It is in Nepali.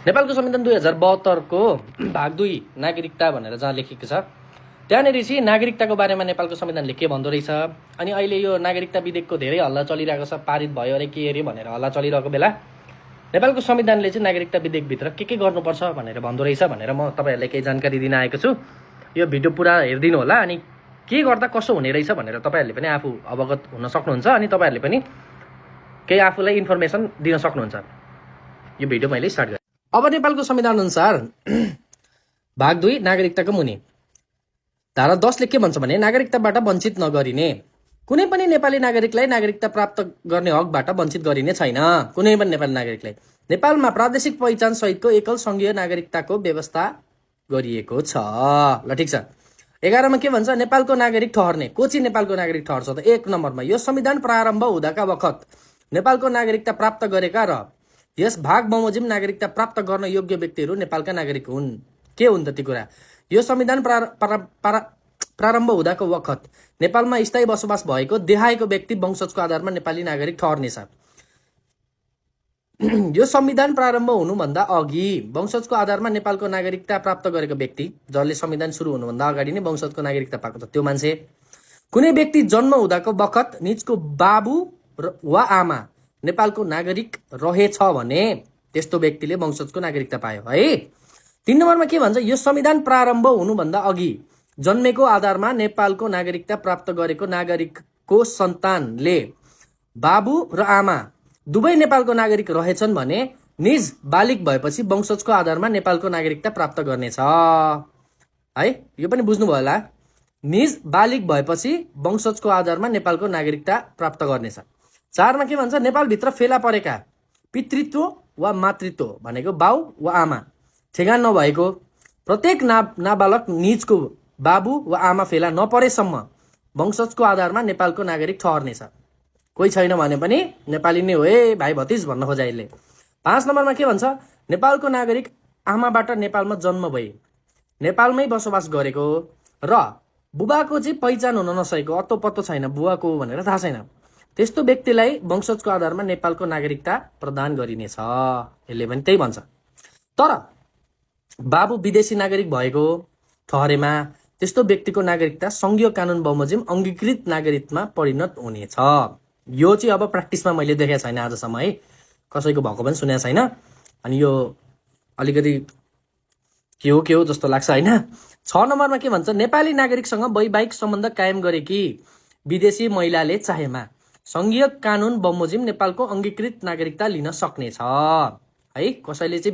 नेपालको संविधान 2072 को भाग 2 नागरिकता भनेर जहाँ लेखेको छ त्यहाँनिर चाहिँ नागरिकताको बारेमा नेपालको संविधानले के भन्दो रहेछ। अनि अहिले यो नागरिकता विधेयकको धेरै हल्ला चलिरहेको छ, पारित भयो अरे के अरे भनेर हल्ला चलिरहेको बेला नेपालको संविधानले चाहिँ नागरिकता विधेयकभित्र के गर्नुपर्छ भनेर भन्दो रहेछ भनेर म तपाईँहरूलाई केही जानकारी दिन आएको छु। यो भिडियो पुरा हेरिदिनु होला, अनि के गर्दा कसो हुने रहेछ भनेर तपाईँहरूले पनि आफू अवगत हुन सक्नुहुन्छ, अनि तपाईँहरूले पनि केही आफूलाई इन्फर्मेसन दिन सक्नुहुन्छ। यो भिडियो मैले स्टार्ट गरेँ। अब नेपालको संविधान अनुसार भाग 2 नागरिकताको मुनि धारा 10 ले के भन्छ भने नागरिकताबाट वञ्चित नगरिने, कुनै पनि नेपाली नागरिकलाई नागरिकता प्राप्त गर्ने हकबाट वञ्चित गरिने छैन। कुनै पनि नेपाली नागरिकलाई नेपालमा प्रादेशिक पहिचान सहितको एकल संघीय नागरिकताको व्यवस्था गरिएको छ। ल ठीक छ। 11 मा के भन्छ, नेपालको नागरिक ठहर्ने। को चाहिँ नेपालको नागरिक ठहर्छ त? 1 नम्बरमा यो संविधान प्रारम्भ हुँदाका बखत नेपालको नागरिकता प्राप्त गरेका र यस भाग बमोजिम नागरिकता प्राप्त गर्न योग्य व्यक्तिहरू नेपालका नागरिक हुन्। के हुन् त ती कुरा? यो संविधान प्रारम्भ हुँदाको वखत नेपालमा स्थायी बसोबास भएको देहाएको व्यक्ति वंशजको आधारमा नेपाली नागरिक ठहर्नेछ। यो संविधान प्रारम्भ हुनुभन्दा अघि वंशजको आधारमा नेपालको नागरिकता प्राप्त गरेको व्यक्ति, जसले संविधान सुरु हुनुभन्दा अगाडि नै वंशजको नागरिकता पाएको छ, त्यो मान्छे कुनै व्यक्ति जन्म हुँदाको बखत निजको बाबु वा आमा नेपालको नागरिक रहेछ भने त्यस्तो व्यक्तिले वंशजको नागरिकता पायो है। 3 नम्बरमा के भन्छ, यो संविधान प्रारम्भ हुनुभन्दा अघि जन्मेको आधारमा नेपालको नागरिकता प्राप्त गरेको नागरिकको सन्तानले बाबु र आमा दुवै नेपालको नागरिक रहेछन् भने निज बालिक भएपछि वंशजको आधारमा नेपालको नागरिकता प्राप्त गर्नेछ है। यो पनि बुझ्नुभयो होला। निज बालिक भएपछि वंशजको आधारमा नेपालको नागरिकता प्राप्त गर्नेछ। 4 मा के भन्छ, नेपालभित्र फेला परेका पितृत्व वा मातृत्व भनेको बाउ वा आमा ठेगान नभएको प्रत्येक नाबालक निजको बाबु वा आमा फेला नपरेसम्म वंशजको आधारमा नेपालको नागरिक ठहर्नेछ। कोही छैन भने पनि नेपाली नै हो ए भाइ भतिज भन्न खोजाइले। 5 नम्बरमा के भन्छ, नेपालको नागरिक आमाबाट नेपालमा जन्म भई नेपालमै बसोबास गरेको र बुबाको चाहिँ पहिचान हुन नसकेको, अत्तो पत्तो छैन बुवाको भनेर थाहा छैन, त्यस्तो व्यक्तिलाई वंशजको आधारमा नेपालको नागरिकता प्रदान गरिनेछ। यसले पनि त्यही भन्छ। तर बाबु विदेशी नागरिक भएको ठहरेमा त्यस्तो व्यक्तिको नागरिकता संघीय कानुन बमोजिम अंगीकृत नागरिकमा परिणत हुनेछ। यो चाहिँ अब प्र्याक्टिसमा मैले देखेको छैन आजसम्म है, कसैको भएको पनि सुनेको छैन। अनि यो अलिकति के हो जस्तो लाग्छ हैन। 6 नम्बरमा के भन्छ, नेपाली नागरिकसँग वैवाहिक सम्बन्ध कायम गरेकी विदेशी महिलाले चाहेमा संघीय कानुन बमोजिम नेपालको अंगीकृत नागरिकता लिन सक्नेछ है। कसैले चाहिँ